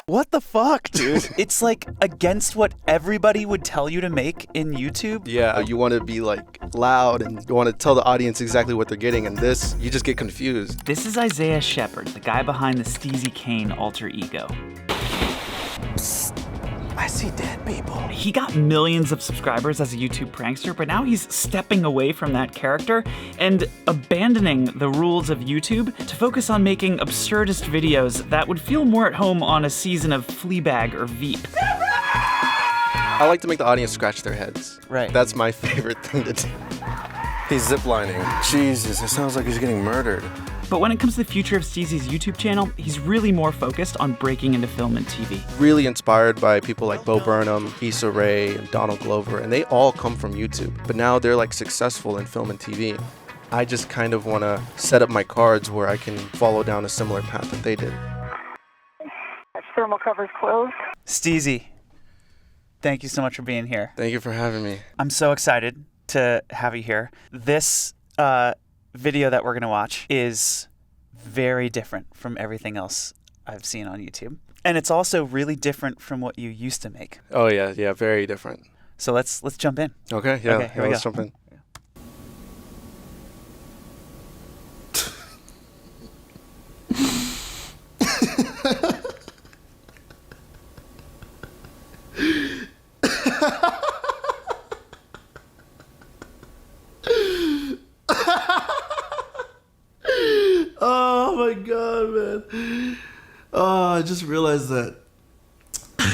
What the fuck, dude? It's like against what everybody would tell you to make in YouTube. Yeah, you want to be like loud and you want to tell the audience exactly what they're getting, and this, you just get confused. This is Isaiah Shepard, the guy behind the Steezy Kane alter ego. Psst, I see dead people. He got millions of subscribers as a YouTube prankster, but now he's stepping away from that character and abandoning the rules of YouTube to focus on making absurdist videos that would feel more at home on a season of Fleabag or Veep. I like to make the audience scratch their heads. Right. That's my favorite thing to do. He's ziplining. Jesus, it sounds like he's getting murdered. But when it comes to the future of Steezy's YouTube channel, he's really more focused on breaking into film and TV. Really inspired by people like Bo Burnham, Issa Rae, and Donald Glover, and they all come from YouTube. But now they're like successful in film and TV. I just kind of want to set up my cards where I can follow down a similar path that they did. Thermal cover's closed. Steezy, thank you so much for being here. Thank you for having me. I'm so excited to have you here. This video that we're going to watch is very different from everything else I've seen on YouTube. And it's also really different from what you used to make. Oh yeah, very different. So let's jump in. Okay, let's jump in. Oh my god, man. Oh, I just realized that I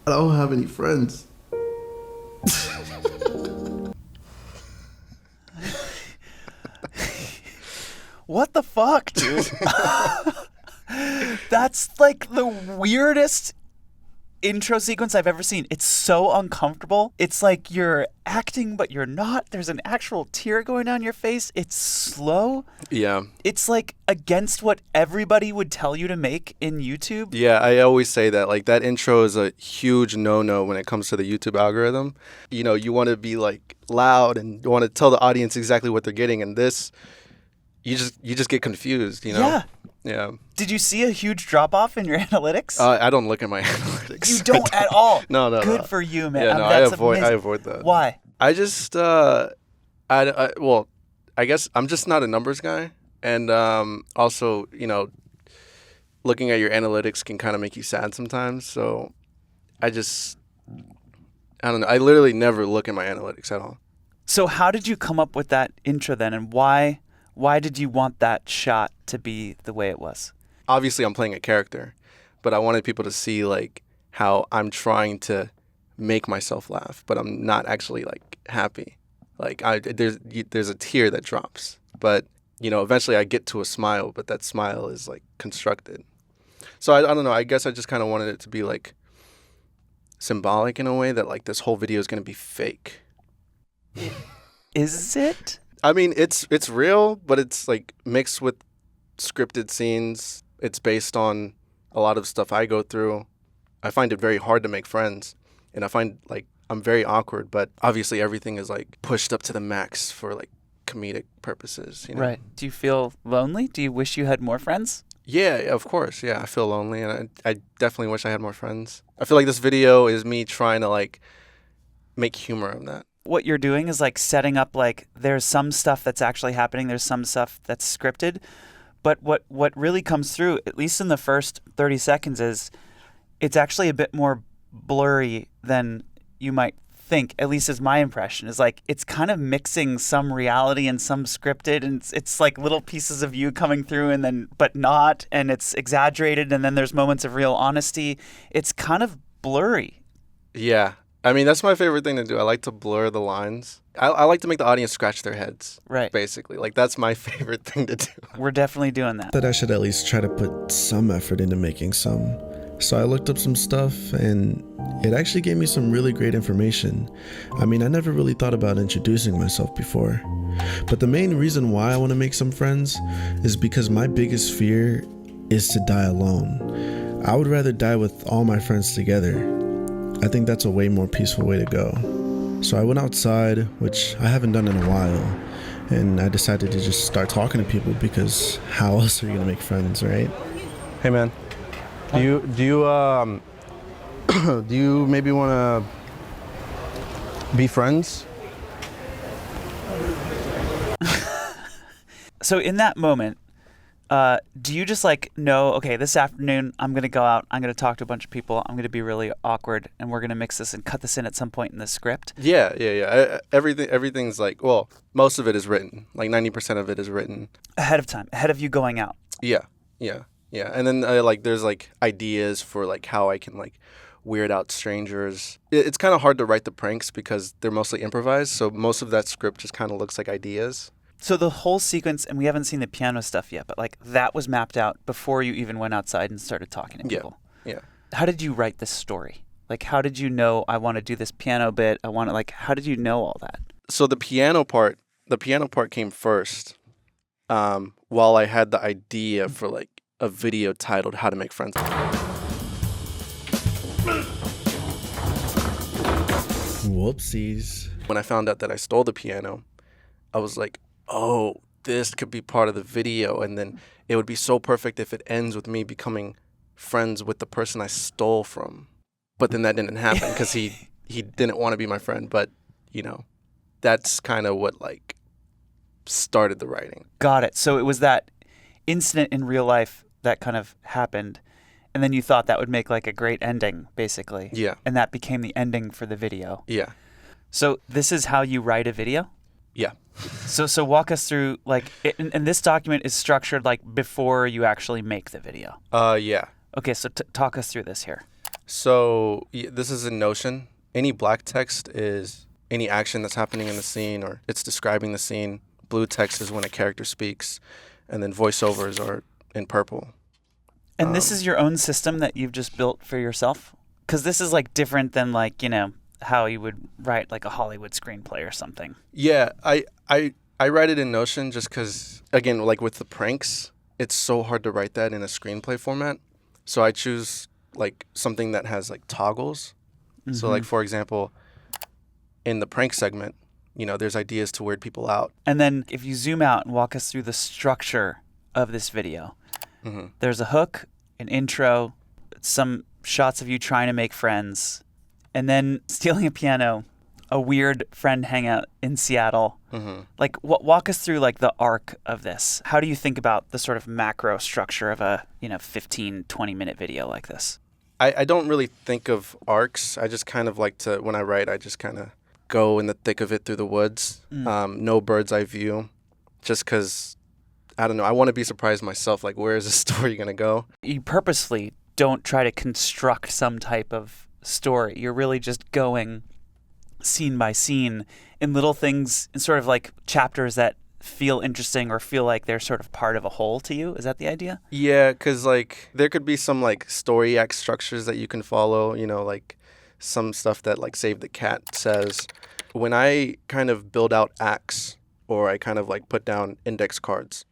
don't have any friends. What the fuck, dude? That's like the weirdest intro sequence I've ever seen. It's so uncomfortable. It's like you're acting, but you're not. There's an actual tear going down your face. It's slow. Yeah. It's like against what everybody would tell you to make in YouTube. Yeah, I always say that. Like, that intro is a huge no-no when it comes to the YouTube algorithm. You know, you want to be like loud and you want to tell the audience exactly what they're getting, and this, you just get confused, you know? Yeah. Yeah. Did you see a huge drop-off in your analytics? I don't look at my analytics. You don't at all? No. Good for you, man. Yeah, no, That's I avoid that. Why? I just, well, I guess I'm just not a numbers guy. And also, you know, looking at your analytics can kind of make you sad sometimes. So I don't know. I literally never look at my analytics at all. So how did you come up with that intro then? And why did you want that shot to be the way it was? Obviously, I'm playing a character, but I wanted people to see like how I'm trying to make myself laugh, but I'm not actually like happy. Like there's a tear that drops, but you know, eventually I get to a smile, but that smile is like constructed. So I don't know. I guess I just kind of wanted it to be like symbolic in a way that like this whole video is going to be fake. Is it? I mean, it's real, but it's like mixed with scripted scenes. It's based on a lot of stuff I go through. I find it very hard to make friends, and I find like I'm very awkward, but obviously everything is like pushed up to the max for like comedic purposes, you know? Right. Do you feel lonely? Do you wish you had more friends? Yeah, of course. Yeah, I feel lonely, and I definitely wish I had more friends. I feel like this video is me trying to like make humor of that. What you're doing is like setting up like there's some stuff that's actually happening, there's some stuff that's scripted, but what really comes through, at least in the first 30 seconds, is it's actually a bit more blurry than you might think, at least is my impression, is like it's kind of mixing some reality and some scripted, and it's like little pieces of you coming through and then but not, and it's exaggerated, and then there's moments of real honesty. It's kind of blurry. Yeah. I mean, that's my favorite thing to do. I like to blur the lines. I like to make the audience scratch their heads. Right. Basically. Like, that's my favorite thing to do. We're definitely doing that. That I should at least try to put some effort into making some. So I looked up some stuff, and it actually gave me some really great information. I mean, I never really thought about introducing myself before. But the main reason why I want to make some friends is because my biggest fear is to die alone. I would rather die with all my friends together. I think that's a way more peaceful way to go. So I went outside, which I haven't done in a while, and I decided to just start talking to people because how else are you going to make friends, right? Hey, man. Do you do you maybe want to be friends? So in that moment, do you just like know, okay, this afternoon I'm going to go out, I'm going to talk to a bunch of people, I'm going to be really awkward, and we're going to mix this and cut this in at some point in the script? Yeah. Everything's like, well, most of it is written. Like 90% of it is written Ahead of time, ahead of you going out. Yeah. And then like there's like ideas for like how I can like weird out strangers. It's kind of hard to write the pranks because they're mostly improvised, so most of that script just kind of looks like ideas. So the whole sequence, and we haven't seen the piano stuff yet, but like that was mapped out before you even went outside and started talking to people. Yeah. How did you write this story? Like, how did you know I want to do this piano bit? How did you know all that? So the piano part came first. While I had the idea for like a video titled "How to Make Friends." Whoopsies. When I found out that I stole the piano, I was like, oh, this could be part of the video, and then it would be so perfect if it ends with me becoming friends with the person I stole from. But then that didn't happen because he didn't want to be my friend. But, you know, that's kind of what like started the writing. Got it. So it was that incident in real life that kind of happened, and then you thought that would make like a great ending, basically. Yeah. And that became the ending for the video. Yeah. So this is how you write a video? Yeah. So walk us through, like, and this document is structured like before you actually make the video. Yeah. Okay, so talk us through this here. So this is in Notion. Any black text is any action that's happening in the scene or it's describing the scene. Blue text is when a character speaks, and then voiceovers are in purple. And this is your own system that you've just built for yourself? Because this is like different than like, you know, how you would write like a Hollywood screenplay or something. Yeah, I write it in Notion just because, again, like with the pranks, it's so hard to write that in a screenplay format. So I choose like something that has like toggles. Mm-hmm. So like, for example, in the prank segment, you know, there's ideas to weird people out. And then if you zoom out and walk us through the structure of this video, there's a hook, an intro, some shots of you trying to make friends, and then stealing a piano, a weird friend hangout in Seattle. Like, walk us through like the arc of this. How do you think about the sort of macro structure of a, 15, 20-minute video like this? I don't really think of arcs. I just kind of like to, when I write, I just kind of go in the thick of it through the woods. No bird's eye view, just because, I don't know, I want to be surprised myself. Like, where is this story going to go? You purposely don't try to construct some type of story. You're really just going scene by scene in little things, in sort of like chapters that feel interesting or feel like they're sort of part of a whole to you. Is that the idea? Yeah, because like there could be some like story act structures that you can follow, like some stuff that like Save the Cat says. When I kind of build out acts or I kind of like put down index cards,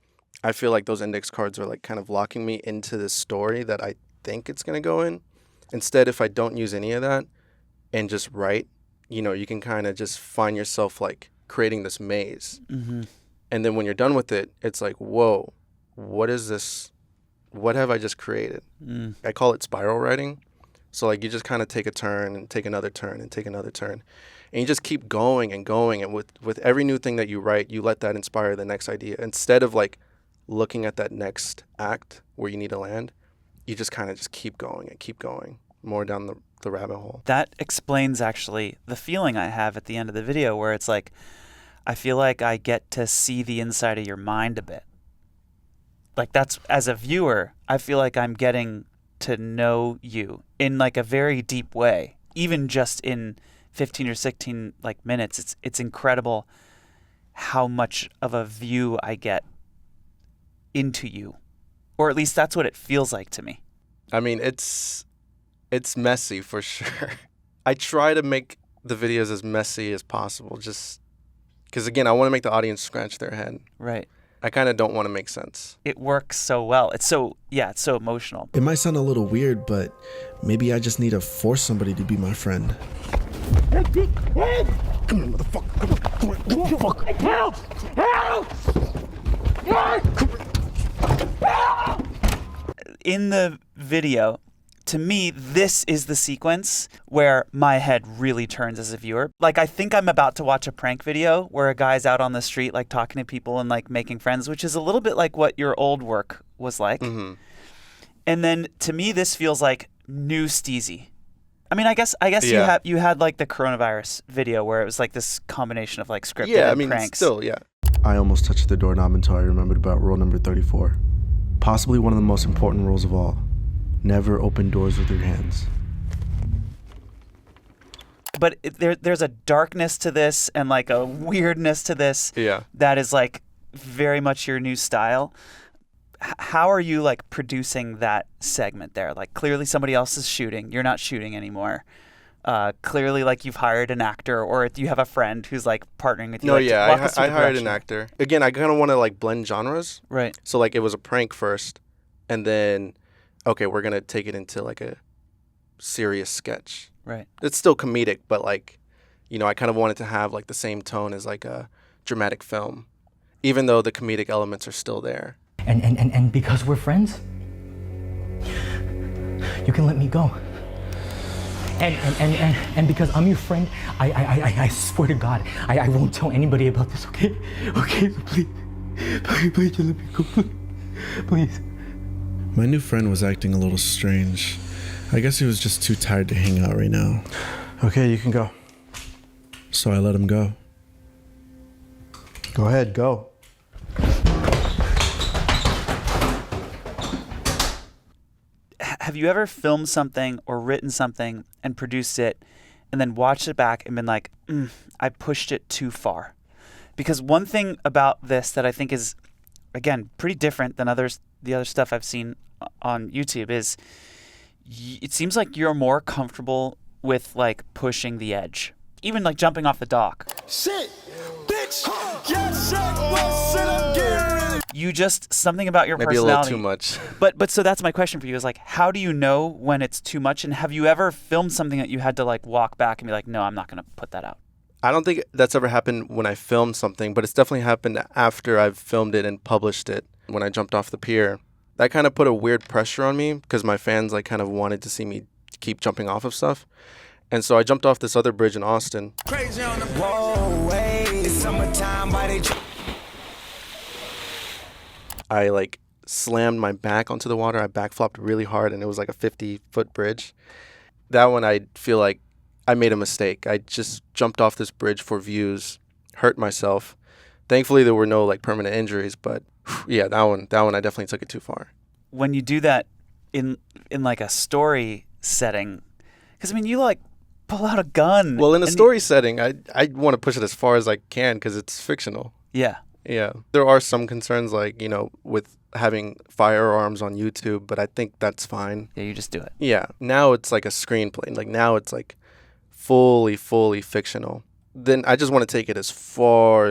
I feel like those index cards are like kind of locking me into this story that I think it's going to go in. Instead, if I don't use any of that and just write, you can kind of just find yourself like creating this maze. And then when you're done with it, it's like, whoa, what is this? What have I just created? I call it spiral writing. So like you just kind of take a turn and take another turn and take another turn. And you just keep going and going. And with every new thing that you write, you let that inspire the next idea. Instead of like looking at that next act where you need to land, you just kind of just keep going and keep going more down the rabbit hole. That explains actually the feeling I have at the end of the video where it's like, I feel like I get to see the inside of your mind a bit. Like that's, as a viewer, I feel like I'm getting to know you in like a very deep way. Even just in 15 or 16 like minutes, it's incredible how much of a view I get into you. Or at least that's what it feels like to me. I mean, it's messy for sure. I try to make the videos as messy as possible, just because, again, I want to make the audience scratch their head. Right. I kind of don't want to make sense. It works so well. It's so emotional. It might sound a little weird, but maybe I just need to force somebody to be my friend. Come on, motherfucker. Come on. Help! In the video, to me, this is the sequence where my head really turns as a viewer. Like, I think I'm about to watch a prank video where a guy's out on the street, like, talking to people and, like, making friends, which is a little bit like what your old work was like. Mm-hmm. And then, to me, this feels like new Steezy. I mean, I guess Yeah. you had, like, the coronavirus video where it was, like, this combination of, like, scripted Yeah, I and mean, pranks. still, yeah. I almost touched the doorknob until I remembered about rule number 34. Possibly one of the most important rules of all. Never open doors with your hands. But there's a darkness to this and, like, a weirdness to this Yeah. that is, like, very much your new style. How are you, like, producing that segment there? Like, clearly somebody else is shooting. You're not shooting anymore. Clearly, like, you've hired an actor, or you have a friend who's, like, partnering with you. No, Like, yeah, walk us through I the hired an production. actor. Again, I kind of want to like blend genres. Right. So like it was a prank first, and then, okay, we're gonna take it into like a serious sketch. Right. It's still comedic, but like, you know, I kind of wanted to have like the same tone as like a dramatic film, even though the comedic elements are still there. And because we're friends, you can let me go. And because I'm your friend, I swear to God, I won't tell anybody about this, okay? Okay, please just let me go, please. My new friend was acting a little strange. I guess he was just too tired to hang out right now. Okay, you can go. So I let him go. Go ahead, go. Have you ever filmed something or written something and produced it and then watched it back and been like, I pushed it too far? Because one thing about this that I think is, again, pretty different than the other stuff I've seen on YouTube is it seems like you're more comfortable with, like, pushing the edge. Even, like, jumping off the dock. Shit, bitch, yes, shit, what shit I'm getting? You just, something about your Maybe personality. a little too much. But so that's my question for you is, like, how do you know when it's too much? And have you ever filmed something that you had to, like, walk back and be like, no, I'm not going to put that out? I don't think that's ever happened when I filmed something, but it's definitely happened after I've filmed it and published it. When I jumped off the pier, that kind of put a weird pressure on me because my fans, like, kind of wanted to see me keep jumping off of stuff. And so I jumped off this other bridge in Austin. Crazy on the whoa, way. It's summertime, why they I like slammed my back onto the water. I backflopped really hard, and it was like a 50-foot bridge. That one, I feel like I made a mistake. I just jumped off this bridge for views, hurt myself. Thankfully, there were no like permanent injuries, but yeah, that one I definitely took it too far. When you do that in like a story setting, because I mean, you like pull out a gun. Well, in a and story setting, I want to push it as far as I can because it's fictional. Yeah. Yeah. There are some concerns like, you know, with having firearms on YouTube, but I think that's fine. Yeah, you just do it. Yeah. Now it's like a screenplay. Like now it's like fully fictional. Then I just want to take it as far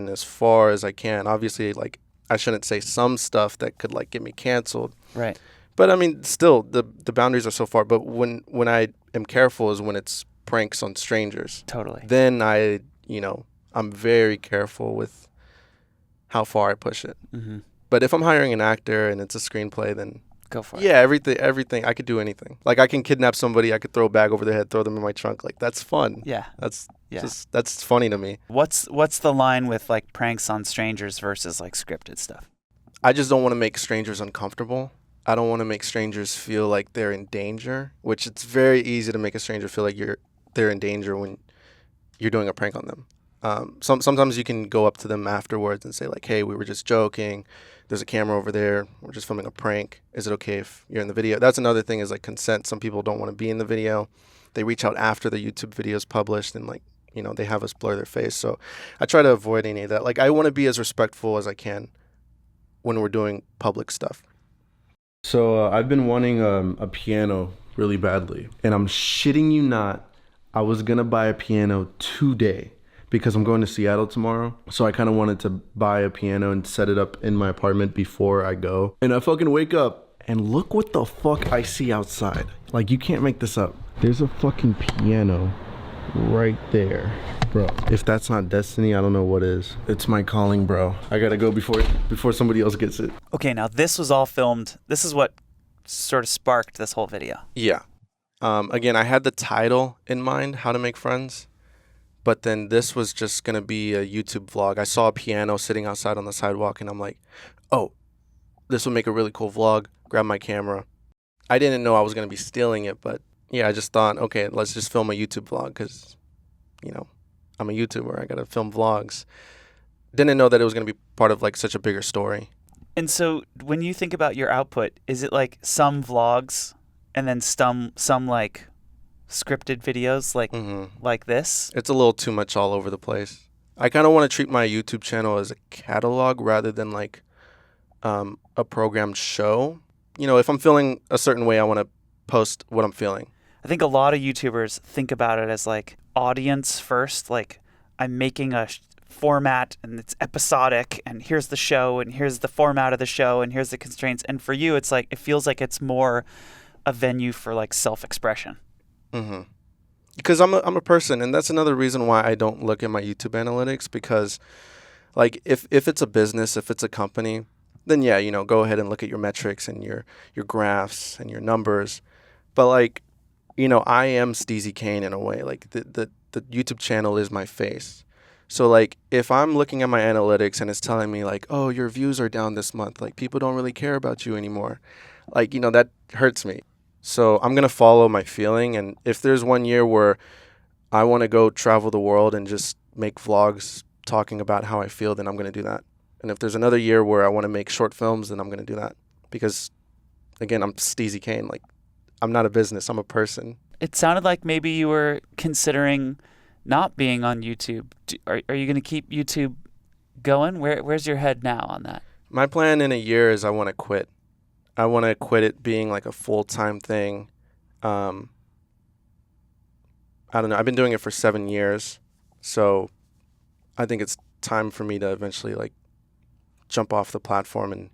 as I can. Obviously, like I shouldn't say some stuff that could like get me canceled. Right. But I mean, still the boundaries are so far. But when I am careful is when it's pranks on strangers. Totally. Then I'm very careful with how far I push it. Mm-hmm. But if I'm hiring an actor and it's a screenplay, then Go for it. yeah, everything. I could do anything. Like I can kidnap somebody. I could throw a bag over their head, throw them in my trunk. Like that's fun. Yeah. That's Yeah. that's funny to me. What's the line with like pranks on strangers versus like scripted stuff? I just don't want to make strangers uncomfortable. I don't want to make strangers feel like they're in danger, which it's very easy to make a stranger feel like they're in danger when you're doing a prank on them. Sometimes you can go up to them afterwards and say like, hey, we were just joking. There's a camera over there. We're just filming a prank. Is it okay if you're in the video? That's another thing is like consent. Some people don't want to be in the video. They reach out after the YouTube video is published and like, you know, they have us blur their face. So I try to avoid any of that. Like I want to be as respectful as I can when we're doing public stuff. So I've been wanting a piano really badly. And I'm shitting you not, I was going to buy a piano today because I'm going to Seattle tomorrow. So I kind of wanted to buy a piano and set it up in my apartment before I go. And I fucking wake up and look what the fuck I see outside. Like you can't make this up. There's a fucking piano right there. Bro, if that's not destiny, I don't know what is. It's my calling, bro. I gotta go before somebody else gets it. Okay, now this was all filmed. This is what sort of sparked this whole video. Yeah. Again, I had the title in mind, How to Make Friends, but then this was just going to be a YouTube vlog. I saw a piano sitting outside on the sidewalk, and I'm like, oh, this would make a really cool vlog. Grab my camera. I didn't know I was going to be stealing it, but yeah, I just thought, okay, let's just film a YouTube vlog because, you know, I'm a YouTuber. I got to film vlogs. Didn't know that it was going to be part of like such a bigger story. And so when you think about your output, is it like some vlogs and then some like scripted videos like this? It's a little too much all over the place. I kind of want to treat my YouTube channel as a catalog rather than like a programmed show. You know, if I'm feeling a certain way, I want to post what I'm feeling. I think a lot of YouTubers think about it as like audience first, like I'm making a format and it's episodic and here's the show and here's the format of the show and here's the constraints. And for you, it's like, it feels like it's more a venue for like self-expression. Mm-hmm. Because I'm a person, and that's another reason why I don't look at my YouTube analytics, because like if it's a business, if it's a company, then yeah, you know, go ahead and look at your metrics and your graphs and your numbers. But like, you know, I am Steezy Kane in a way. Like the YouTube channel is my face. So like if I'm looking at my analytics and it's telling me like, oh, your views are down this month, like people don't really care about you anymore, like, you know, that hurts me. So I'm going to follow my feeling. And if there's one year where I want to go travel the world and just make vlogs talking about how I feel, then I'm going to do that. And if there's another year where I want to make short films, then I'm going to do that. Because, again, I'm Steezy Kane. Like, I'm not a business. I'm a person. It sounded like maybe you were considering not being on YouTube. Are you going to keep YouTube going? Where's your head now on that? My plan in a year is I want to quit. I want to quit it being like a full-time thing. I don't know. I've been doing it for 7 years. So I think it's time for me to eventually like jump off the platform and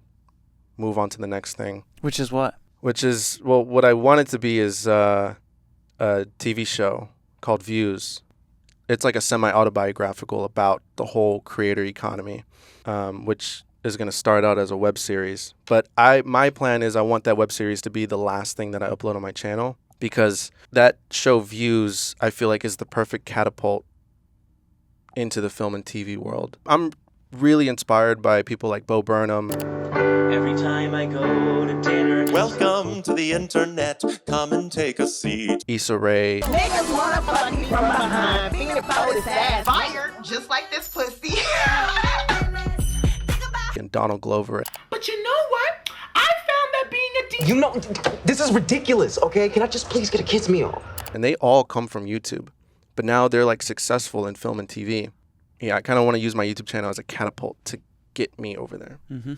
move on to the next thing. Which is what? Which is, well, what I want it to be is a TV show called Views. It's like a semi-autobiographical about the whole creator economy, which is going to start out as a web series. But my plan is I want that web series to be the last thing that I upload on my channel, because that show Views, I feel like, is the perfect catapult into the film and TV world. I'm really inspired by people like Bo Burnham. Every time I go to dinner. Welcome to the internet. Come and take a seat. Issa Rae. Niggas wanna fuck me from behind. Finger for his ass. Fired, just like this pussy. And Donald Glover. But you know what? I found that being a D. You know, this is ridiculous, okay? Can I just please get a kid's meal? And they all come from YouTube. But now they're like successful in film and TV. Yeah, I kind of want to use my YouTube channel as a catapult to get me over there. Mm-hmm.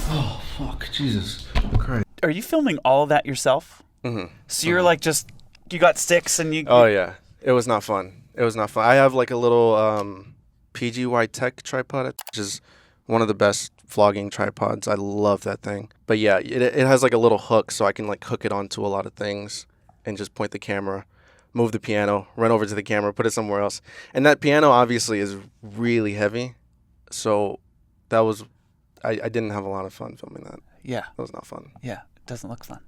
Oh, fuck. Jesus Christ. Are you filming all of that yourself? Mm-hmm. So you're like just, you got sticks and you... Oh, yeah. It was not fun. It was not fun. I have like a little PGY Tech tripod, which is one of the best vlogging tripods. I love that thing. But yeah, it has like a little hook, so I can like hook it onto a lot of things and just point the camera, move the piano, run over to the camera, put it somewhere else. And that piano obviously is really heavy. So that was, I didn't have a lot of fun filming that. Yeah. That was not fun. Yeah. It doesn't look fun.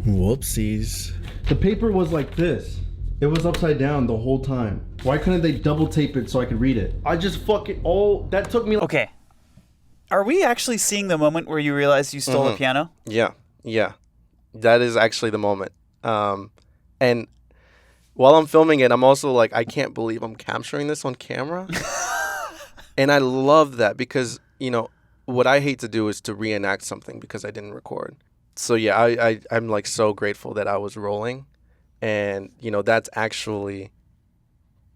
Whoopsies. The paper was like this. It was upside down the whole time. Why couldn't they double tape it so I could read it? I just fucking, that took me like... Okay. Are we actually seeing the moment where you realize you stole a piano? Yeah. Yeah. That is actually the moment. And while I'm filming it, I'm also like, I can't believe I'm capturing this on camera. And I love that because, you know, what I hate to do is to reenact something because I didn't record. So yeah, I'm like so grateful that I was rolling. And, you know,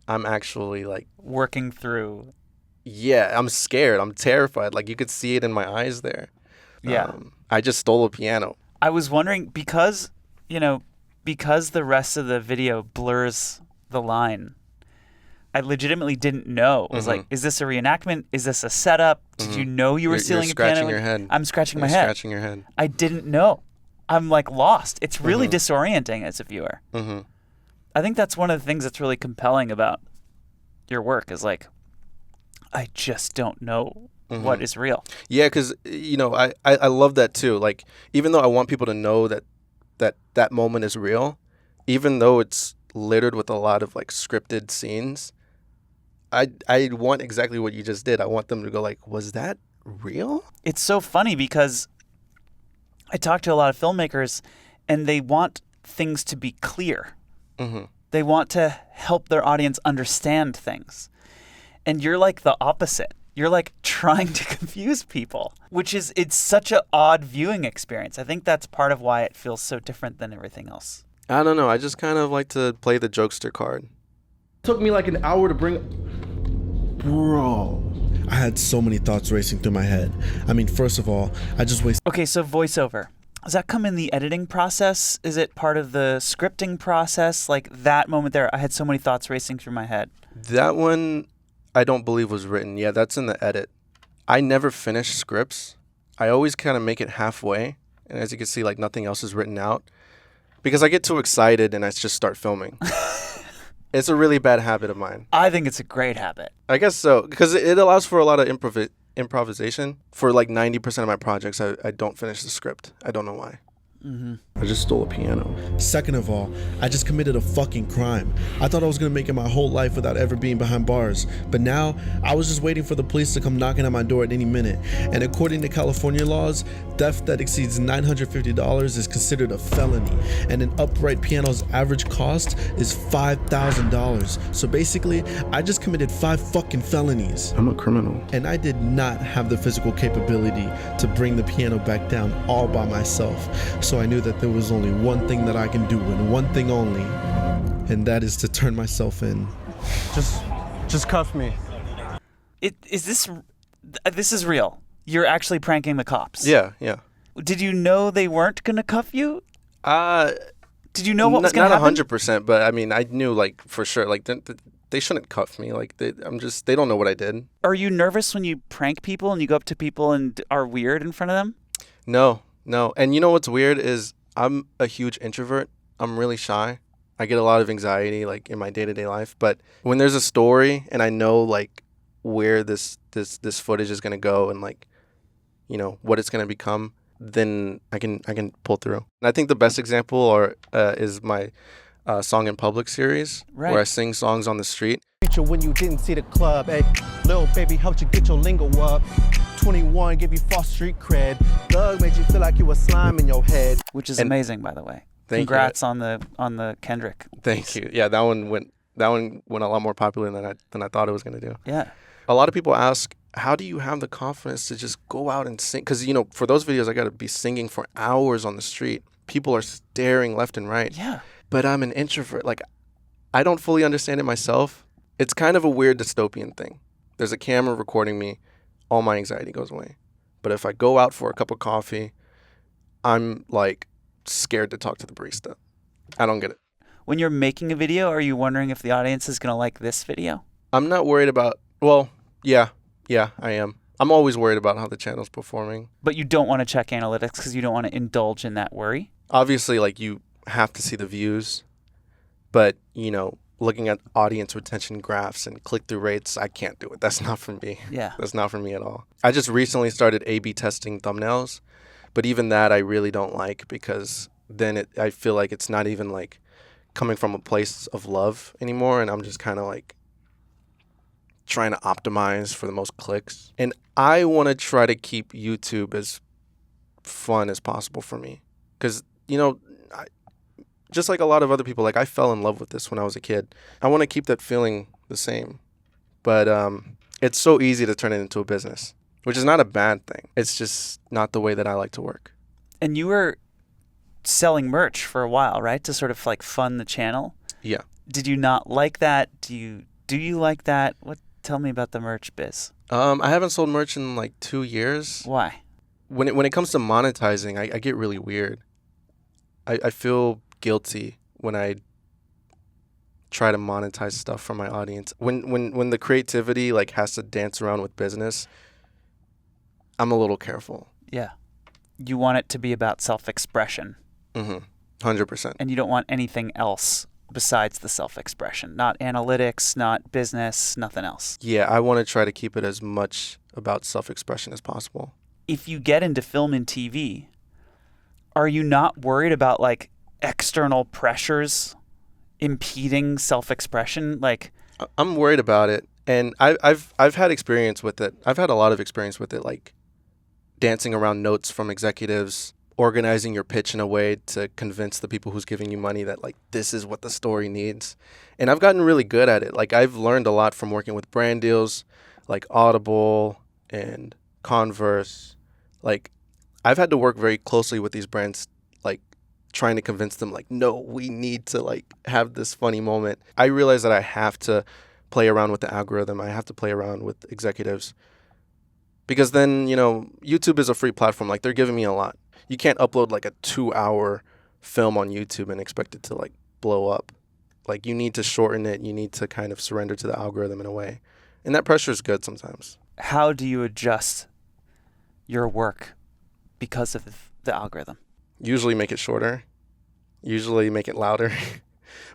I'm actually like working through. Yeah, I'm scared. I'm terrified. Like you could see it in my eyes there. Yeah. I just stole a piano. I was wondering because the rest of the video blurs the line. I legitimately didn't know. It was like, is this a reenactment? Is this a setup? Did you know you were stealing a piano? You're scratching your head. I'm scratching my You're head. scratching your head. I didn't know. I'm like lost. It's really disorienting as a viewer. I think that's one of the things that's really compelling about your work is like, I just don't know what is real. Yeah, because, I love that too. Like, even though I want people to know that moment is real, even though it's littered with a lot of like scripted scenes, I want exactly what you just did. I want them to go like, was that real? It's so funny because I talk to a lot of filmmakers and they want things to be clear. They want to help their audience understand things. And you're like the opposite. You're like trying to confuse people, it's such an odd viewing experience. I think that's part of why it feels so different than everything else. I don't know. I just kind of like to play the jokester card. Took me like an hour to bring... Bro. I had so many thoughts racing through my head. I mean, first of all, I just wasted... Okay, so voiceover. Does that come in the editing process? Is it part of the scripting process? Like that moment there, I had so many thoughts racing through my head. That one, I don't believe was written. Yeah, that's in the edit. I never finish scripts. I always kind of make it halfway. And as you can see, like nothing else is written out. Because I get too excited and I just start filming. It's a really bad habit of mine. I think it's a great habit. I guess so. Because it allows for a lot of improvisation. For like 90% of my projects, I don't finish the script. I don't know why. I just stole a piano. Second of all, I just committed a fucking crime. I thought I was gonna make it my whole life without ever being behind bars. But now, I was just waiting for the police to come knocking at my door at any minute. And according to California laws, theft that exceeds $950 is considered a felony. And an upright piano's average cost is $5,000. So basically, I just committed 5 fucking felonies. I'm a criminal. And I did not have the physical capability to bring the piano back down all by myself. So I knew that there was only one thing that I can do and one thing only, and that is to turn myself in. Just cuff me. This is real. You're actually pranking the cops. Yeah. Did you know they weren't going to cuff you? Did you know what was going to happen? Not 100%, but I mean, I knew like for sure, like they shouldn't cuff me. Like they don't know what I did. Are you nervous when you prank people and you go up to people and are weird in front of them? No. And you know what's weird is I'm a huge introvert. I'm really shy. I get a lot of anxiety like in my day-to-day life. But when there's a story and I know like where this footage is going to go and like, what it's going to become, then I can pull through. And I think the best example is my Song in Public series, where I sing songs on the street. When you didn't see the club, hey, little baby helped you get your lingo up. 21 give you false street cred. Thug made you feel like you were slime in your head. Which is amazing, by the way. Congrats on the Kendrick. Thank you. Yeah, that one went a lot more popular than I thought it was gonna do. Yeah. A lot of people ask, how do you have the confidence to just go out and sing? Because for those videos, I got to be singing for hours on the street. People are staring left and right. Yeah. But I'm an introvert. Like, I don't fully understand it myself. It's kind of a weird dystopian thing. There's a camera recording me. All my anxiety goes away. But if I go out for a cup of coffee, I'm like scared to talk to the barista. I don't get it. When you're making a video, are you wondering if the audience is going to like this video? I'm not worried about, yeah, I am. I'm always worried about how the channel's performing. But you don't want to check analytics because you don't want to indulge in that worry? Obviously, like, you have to see the views. But, looking at audience retention graphs and click-through rates, I can't do it. That's not for me. Yeah. That's not for me at all. I just recently started A/B testing thumbnails, but even that I really don't like because then I feel like it's not even like coming from a place of love anymore, and I'm just kind of like trying to optimize for the most clicks. And I want to try to keep YouTube as fun as possible for me because, just like a lot of other people, like I fell in love with this when I was a kid. I want to keep that feeling the same. But it's so easy to turn it into a business, which is not a bad thing. It's just not the way that I like to work. And you were selling merch for a while, right? To sort of like fund the channel? Yeah. Did you not like that? Do you like that? Tell me about the merch biz. I haven't sold merch in like 2 years. Why? When it comes to monetizing, I get really weird. I feel guilty when I try to monetize stuff for my audience. When the creativity like has to dance around with business, I'm a little careful. Yeah. You want it to be about self-expression. 100%. And you don't want anything else besides the self-expression. Not analytics, not business, nothing else. Yeah, I want to try to keep it as much about self-expression as possible. If you get into film and TV, are you not worried about like external pressures impeding self-expression? Like, I'm worried about it, and I've had experience with it. I've had a lot of experience with it, like dancing around notes from executives, organizing your pitch in a way to convince the people who's giving you money that like this is what the story needs. And I've gotten really good at it. Like I've learned a lot from working with brand deals like Audible and Converse. Like I've had to work very closely with these brands, like trying to convince them like, no, we need to like have this funny moment. I realize that I have to play around with the algorithm. I have to play around with executives, because then, you know, YouTube is a free platform. Like they're giving me a lot. You can't upload like a 2-hour film on YouTube and expect it to like blow up. Like you need to shorten it. You need to kind of surrender to the algorithm in a way. And that pressure is good sometimes. how do you adjust your work because of the algorithm? Usually make it shorter. Usually make it louder.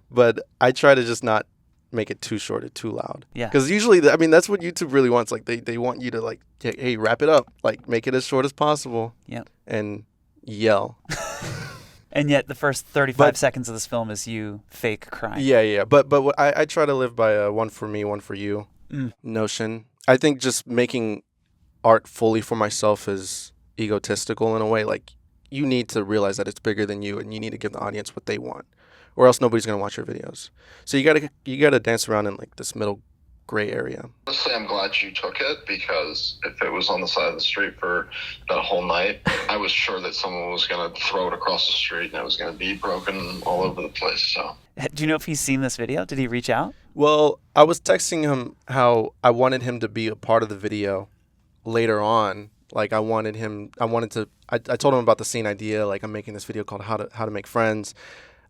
But I try to just not make it too short or too loud. Yeah. Because usually, I mean, that's what YouTube really wants. Like, they want you to, like, hey, wrap it up. Like, make it as short as possible. Yep. And yell. And yet the first 35 seconds of this film is you fake crying. Yeah. But what I try to live by a one for me, one for you notion. I think just making art fully for myself is egotistical in a way. Like, you need to realize that it's bigger than you, and you need to give the audience what they want, or else nobody's gonna watch your videos. So you gotta dance around in like this middle gray area. Honestly, I'm glad you took it, because if it was on the side of the street for that whole night, I was sure that someone was gonna throw it across the street and it was gonna be broken all over the place. So, do you know if he's seen this video? Did he reach out? Well, I was texting him how I wanted him to be a part of the video later on. Like I told him about the scene idea. Like, I'm making this video called How to Make Friends.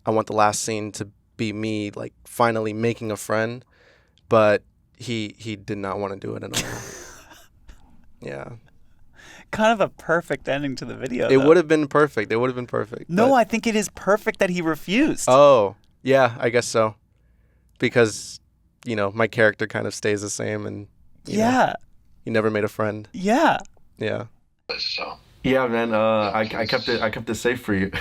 I want the last scene to be me, like, finally making a friend. But he did not want to do it at all. Yeah. Kind of a perfect ending to the video. It would have been perfect. No, I think it is perfect that he refused. Oh, yeah, I guess so. Because, you know, my character kind of stays the same, and you know, he never made a friend. Yeah. Yeah. So. Yeah, man. I kept it safe for you.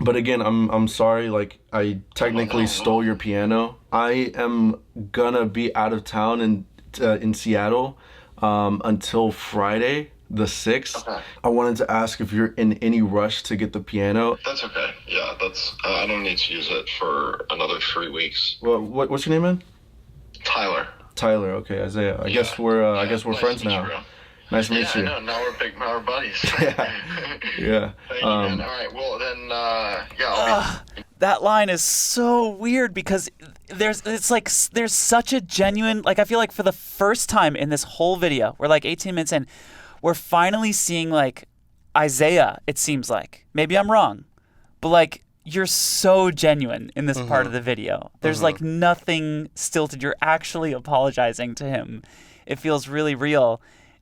But again, I'm sorry. Like, I technically stole your piano. I am gonna be out of town in Seattle until Friday, the 6th. Okay. I wanted to ask if you're in any rush to get the piano. That's okay. Yeah, that's. I don't need to use it for another 3 weeks. Well, what's your name, man? Tyler. Tyler. Okay, Isaiah. I guess we're nice friends to meet now. you, bro. Nice to meet you. Yeah, I know. Now we're buddies. Yeah. Thank you, man. All right. Well, then, I'll be... That line is so weird because there's such a genuine, like, I feel like for the first time in this whole video, we're like 18 minutes in, we're finally seeing, like, Isaiah, it seems like. Maybe I'm wrong, but, like, you're so genuine in this part of the video. There's like nothing stilted. You're actually apologizing to him. It feels really real.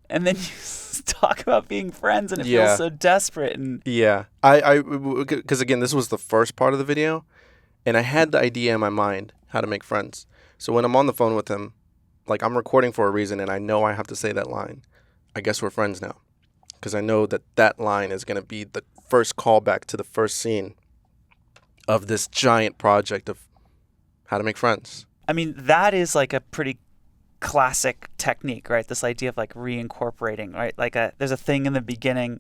And then you talk about being friends, and it feels so desperate. And yeah, because again, this was the first part of the video, and I had the idea in my mind how to make friends. So when I'm on the phone with him, like, I'm recording for a reason, and I know I have to say that line. I guess we're friends now, because I know that line is going to be the first callback to the first scene of this giant project of how to make friends. I mean, that is like a pretty classic technique, right? This idea of like reincorporating, right? Like there's a thing in the beginning,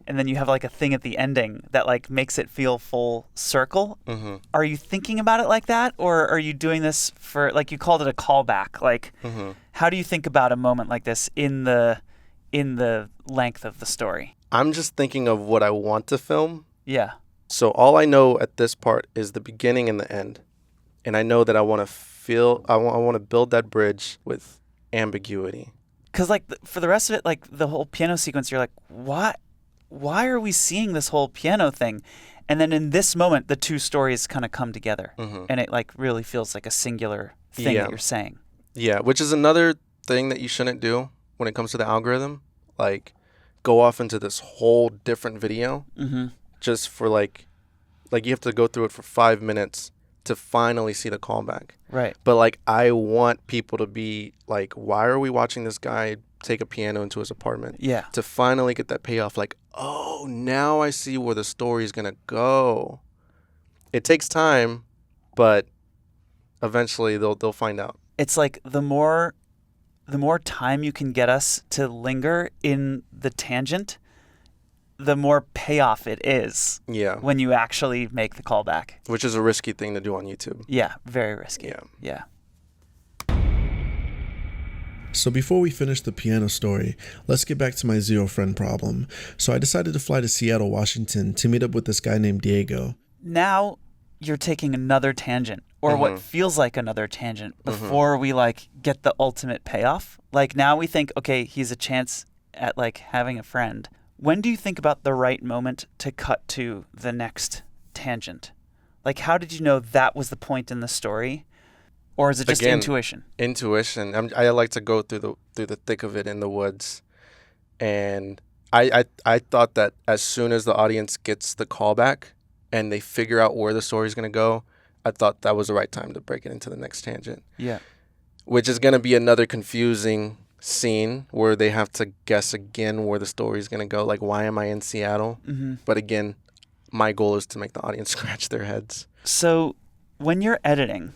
and then you have like a thing at the ending that like makes it feel full circle. Are you thinking about it like that, or are you doing this for, like, you called it a callback? Like, how do you think about a moment like this in the length of the story? I'm just thinking of what I want to film. Yeah. So all I know at this part is the beginning and the end, and I know that I want to build that bridge with ambiguity. Because, like, for the rest of it, like, the whole piano sequence, you're like, why are we seeing this whole piano thing? And then in this moment, the two stories kind of come together, Mm-hmm. and it like really feels like a singular thing that you're saying. Yeah, which is another thing that you shouldn't do when it comes to the algorithm. Like, go off into this whole different video just for like you have to go through it for 5 minutes to finally see the callback. Right. But like, I want people to be like, why are we watching this guy take a piano into his apartment? Yeah. To finally get that payoff, like, oh, now I see where the story is gonna go. It takes time, but eventually they'll find out. It's like the more time you can get us to linger in the tangent, the more payoff it is. Yeah. When you actually make the callback. Which is a risky thing to do on YouTube. Yeah, very risky. Yeah. So before we finish the piano story, let's get back to my zero friend problem. So I decided to fly to Seattle, Washington to meet up with this guy named Diego. Now you're taking another tangent, or what feels like another tangent, before we like get the ultimate payoff. Like now we think, okay, he's a chance at like having a friend. When do you think about the right moment to cut to the next tangent? Like, how did you know that was the point in the story? Or is it just intuition? Intuition. I like to go through the thick of it in the woods. And I thought that as soon as the audience gets the callback and they figure out where the story's going to go, I thought that was the right time to break it into the next tangent. Yeah. Which is going to be another confusing scene where they have to guess again where the story's going to go. Like, why am I in Seattle? But again, my goal is to make the audience scratch their heads. So when you're editing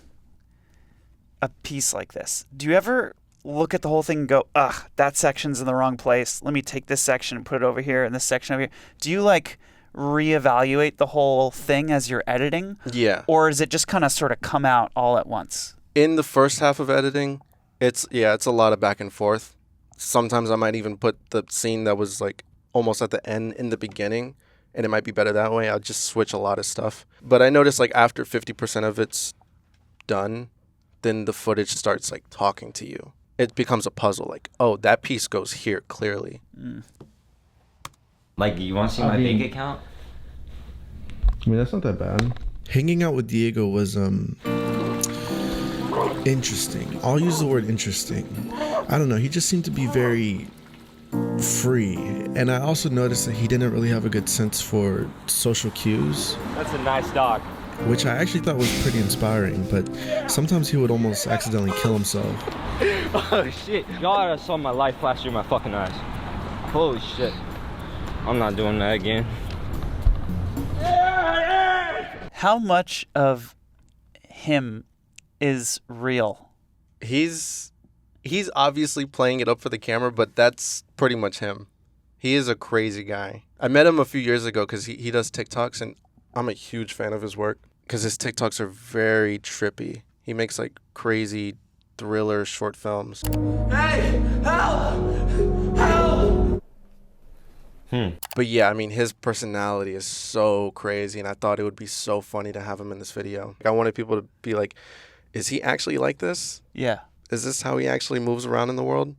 a piece like this, do you ever look at the whole thing and go, ugh, that section's in the wrong place. Let me take this section and put it over here and this section over here. Do you like reevaluate the whole thing as you're editing? Yeah. Or is it just kind of sort of come out all at once? In the first half of editing, it's a lot of back and forth. Sometimes I might even put the scene that was like almost at the end in the beginning, and it might be better that way. I'll just switch a lot of stuff. But I noticed like after 50% of it's done, then the footage starts like talking to you. It becomes a puzzle. Like, oh, that piece goes here clearly. Like, you want to see my bank account? I mean, that's not that bad. Hanging out with Diego was interesting. I'll use the word interesting. I don't know. He just seemed to be very free. And I also noticed that he didn't really have a good sense for social cues. That's a nice dog. Which I actually thought was pretty inspiring, but sometimes he would almost accidentally kill himself. Oh shit. Y'all saw my life flash through my fucking eyes. Holy shit. I'm not doing that again. How much of him is real? He's obviously playing it up for the camera, but that's pretty much him. He is a crazy guy. I met him a few years ago because he does TikToks, and I'm a huge fan of his work because his TikToks are very trippy. He makes like crazy thriller short films. Hey, help! Help! But yeah, I mean, his personality is so crazy, and I thought it would be so funny to have him in this video. I wanted people to be like, is he actually like this? Yeah. Is this how he actually moves around in the world?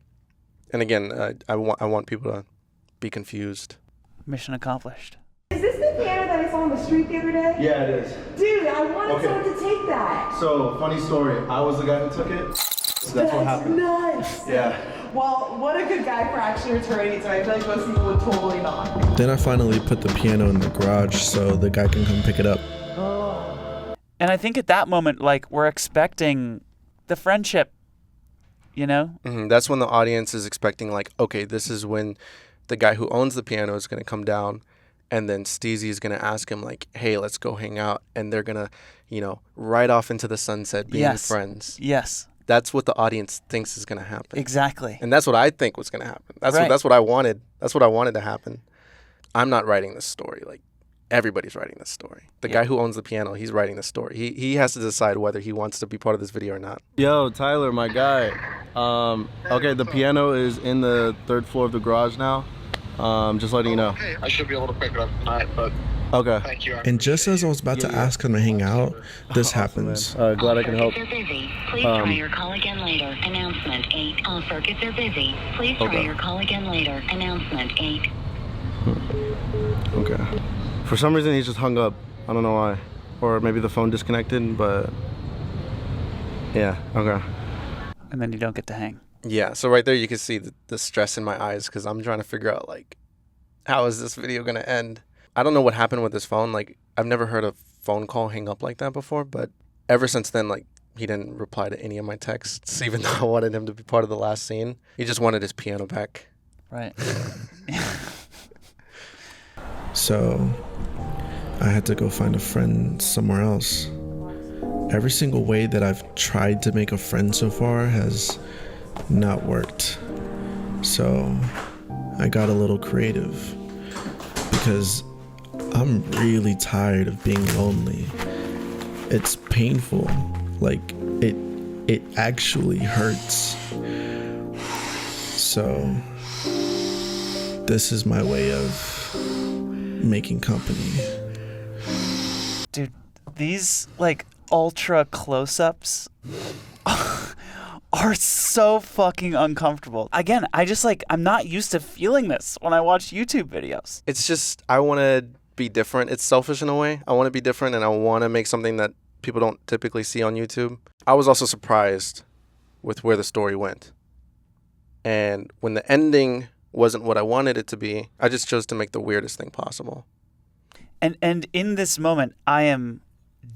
And again, I want people to be confused. Mission accomplished. Is this the piano that I saw on the street the other day? Yeah, it is. Dude, I wanted someone to take that. So, funny story. I was the guy who took it. So that's what happened. Nuts. Yeah. Well, what a good guy for actually returning it to me. I feel like most people would totally not. Then I finally put the piano in the garage so the guy can come pick it up. And I think at that moment, like, we're expecting the friendship, you know? That's when the audience is expecting, like, okay, this is when the guy who owns the piano is going to come down, and then Steezy is going to ask him, like, hey, let's go hang out. And they're going to, ride off into the sunset being friends. Yes. That's what the audience thinks is going to happen. Exactly. And that's what I think was going to happen. That's what I wanted. That's what I wanted to happen. I'm not writing this story. Like, everybody's writing this story. The guy who owns the piano, he's writing the story. He has to decide whether he wants to be part of this video or not. Yo, Tyler, my guy. Okay, the piano is in the 3rd floor of the garage now. Just letting you know. Okay, I should be able to pick it up tonight, but okay. Thank you. And just as I was about to ask him to hang out, this happens. Glad I can help. All circuits are busy. Please try your call again later. Announcement 8. All circuits are busy. Please try your call again later. Announcement 8. Okay. For some reason, he just hung up. I don't know why. Or maybe the phone disconnected, but yeah, okay. And then you don't get to hang. Yeah, so right there you can see the stress in my eyes because I'm trying to figure out, like, how is this video going to end? I don't know what happened with this phone. Like, I've never heard a phone call hang up like that before, but ever since then, like, he didn't reply to any of my texts, even though I wanted him to be part of the last scene. He just wanted his piano back. Right. So I had to go find a friend somewhere else. Every single way that I've tried to make a friend so far has not worked. So I got a little creative because I'm really tired of being lonely. It's painful. Like, it actually hurts. So this is my way of making company. Dude, these like ultra close-ups are so fucking uncomfortable. Again, I'm not used to feeling this when I watch YouTube videos. It's just, I want to be different. It's selfish in a way. I want to be different, and I want to make something that people don't typically see on YouTube. I was also surprised with where the story went. And when the ending wasn't what I wanted it to be, I just chose to make the weirdest thing possible. And in this moment, I am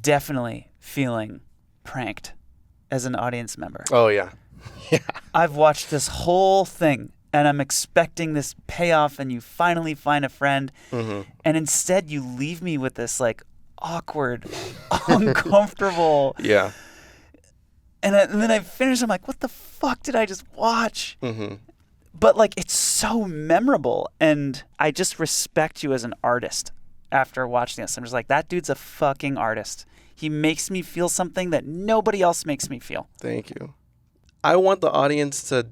definitely feeling pranked as an audience member. Oh, yeah. Yeah. I've watched this whole thing, and I'm expecting this payoff, and you finally find a friend. Mm-hmm. And instead, you leave me with this, like, awkward, uncomfortable. Yeah. And then I finish, I'm like, what the fuck did I just watch? Mm-hmm. But, like, it's so memorable, and I just respect you as an artist after watching this. I'm just like, that dude's a fucking artist. He makes me feel something that nobody else makes me feel. Thank you. I want the audience to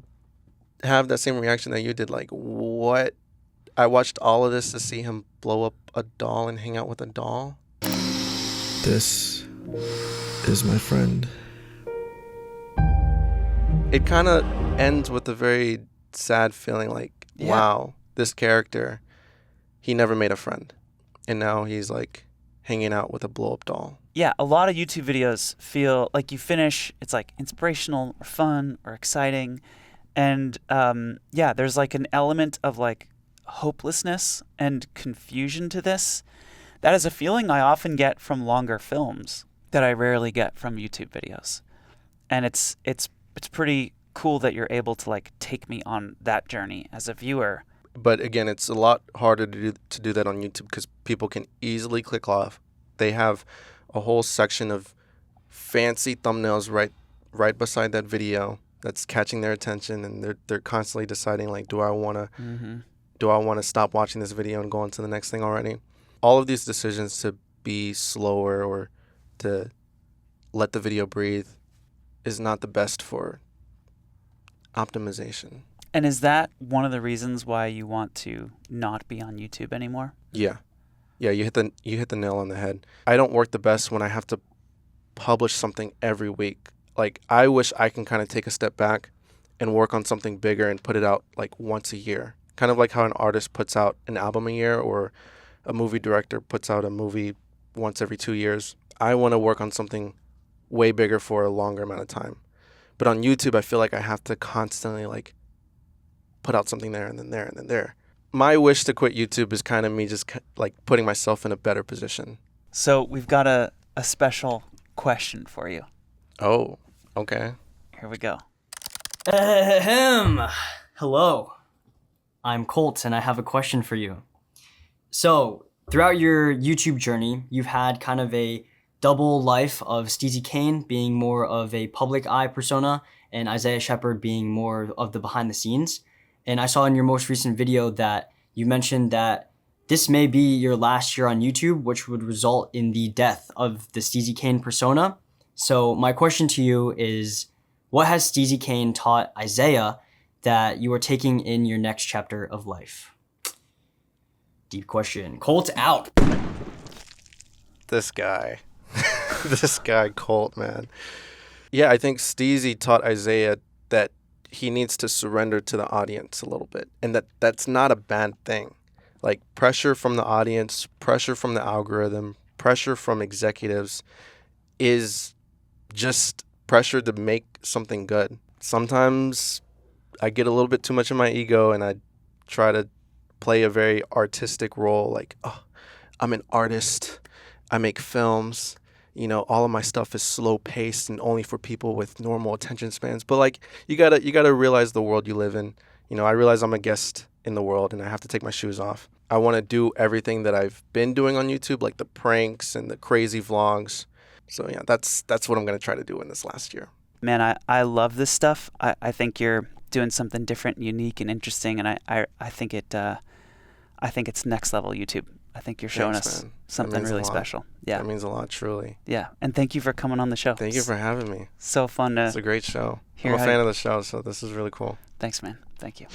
have that same reaction that you did. Like, what? I watched all of this to see him blow up a doll and hang out with a doll. This is my friend. It kind of ends with a very sad feeling like, wow, this character, he never made a friend. And now he's like hanging out with a blow-up doll. Yeah, a lot of YouTube videos feel like you finish, it's like inspirational or fun or exciting. And yeah, there's like an element of like hopelessness and confusion to this. That is a feeling I often get from longer films that I rarely get from YouTube videos. And it's pretty cool that you're able to like take me on that journey as a viewer. But again, it's a lot harder to do that on YouTube because people can easily click off. They have a whole section of fancy thumbnails right beside that video that's catching their attention, and they're constantly deciding like, do I want to stop watching this video and go on to the next thing already? All of these decisions to be slower or to let the video breathe is not the best for optimization. And is that one of the reasons why you want to not be on YouTube anymore? Yeah. Yeah, you hit the nail on the head. I don't work the best when I have to publish something every week. Like, I wish I can kind of take a step back and work on something bigger and put it out like once a year. Kind of like how an artist puts out an album a year or a movie director puts out a movie once every 2 years. I want to work on something way bigger for a longer amount of time. But on YouTube, I feel like I have to constantly like put out something there and then there and then there. My wish to quit YouTube is kind of me just like putting myself in a better position. So we've got a special question for you. Oh, okay. Here we go. Hello. I'm Colt, and I have a question for you. So, throughout your YouTube journey, you've had kind of a double life of Steezy Kane being more of a public eye persona and Isaiah Shepard being more of the behind the scenes. And I saw in your most recent video that you mentioned that this may be your last year on YouTube, which would result in the death of the Steezy Kane persona. So my question to you is, what has Steezy Kane taught Isaiah that you are taking in your next chapter of life? Deep question. Colt out. This guy. This guy, Colt, man. Yeah, I think Steezy taught Isaiah that he needs to surrender to the audience a little bit, and that's not a bad thing. Like pressure from the audience, pressure from the algorithm, pressure from executives is just pressure to make something good. Sometimes I get a little bit too much in my ego and I try to play a very artistic role, like, oh, I'm an artist, I make films, you know, all of my stuff is slow paced and only for people with normal attention spans. But like, you gotta realize the world you live in. You know, I realize I'm a guest in the world and I have to take my shoes off. I want to do everything that I've been doing on YouTube, like the pranks and the crazy vlogs. So yeah, that's what I'm gonna try to do in this last year. Man, I love this stuff. I think you're doing something different, unique, and interesting, and I think it's next level YouTube. I think you're showing us something really special. Yeah, that means a lot, truly. Yeah, and thank you for coming on the show. Thank you for having me. So fun to. It's a great show. I'm a fan of the show, so this is really cool. Thanks, man. Thank you.